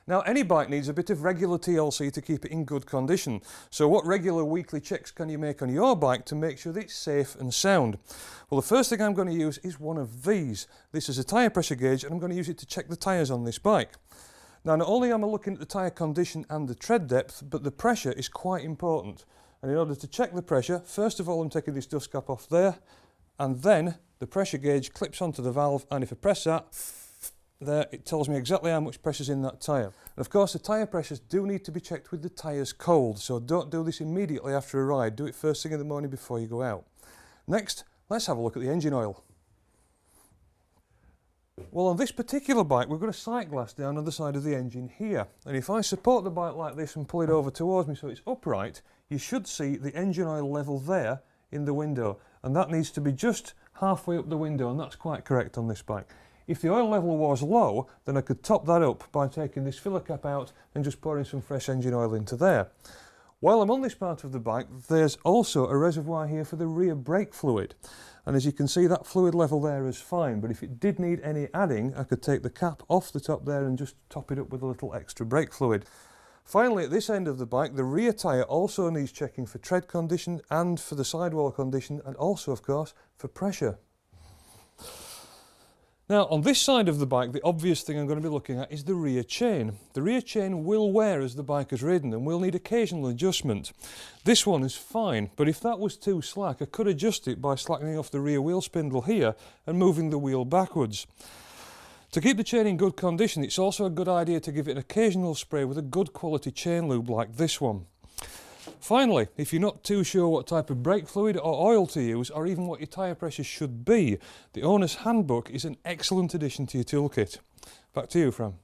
Now, any bike needs a bit of regular TLC to keep it in good condition. So what regular weekly checks can you make on your bike to make sure that it's safe and sound? Well, the first thing I'm going to use is one of these. This is a tyre pressure gauge, and I'm going to use it to check the tyres on this bike. Now, not only am I looking at the tyre condition and the tread depth, but the pressure is quite important. And in order to check the pressure, first of all I'm taking this dust cap off there, and then the pressure gauge clips onto the valve, and if I press that, there, it tells me exactly how much pressure's in that tyre. And of course the tyre pressures do need to be checked with the tyres cold, so don't do this immediately after a ride, do it first thing in the morning before you go out. Next, let's have a look at the engine oil. Well, on this particular bike we've got a sight glass down on the side of the engine here, and if I support the bike like this and pull it over towards me so it's upright, you should see the engine oil level there in the window, and that needs to be just halfway up the window, and that's quite correct on this bike. If the oil level was low, then I could top that up by taking this filler cap out and just pouring some fresh engine oil into there. While I'm on this part of the bike, there's also a reservoir here for the rear brake fluid. And as you can see, that fluid level there is fine, but if it did need any adding, I could take the cap off the top there and just top it up with a little extra brake fluid. Finally, at this end of the bike, the rear tyre also needs checking for tread condition and for the sidewall condition, and also, of course, for pressure. Now, on this side of the bike, the obvious thing I'm going to be looking at is the rear chain. The rear chain will wear as the bike is ridden and will need occasional adjustment. This one is fine, but if that was too slack, I could adjust it by slackening off the rear wheel spindle here and moving the wheel backwards. To keep the chain in good condition, it's also a good idea to give it an occasional spray with a good quality chain lube like this one. Finally, if you're not too sure what type of brake fluid or oil to use, or even what your tyre pressure should be, the owner's handbook is an excellent addition to your toolkit. Back to you, Fran.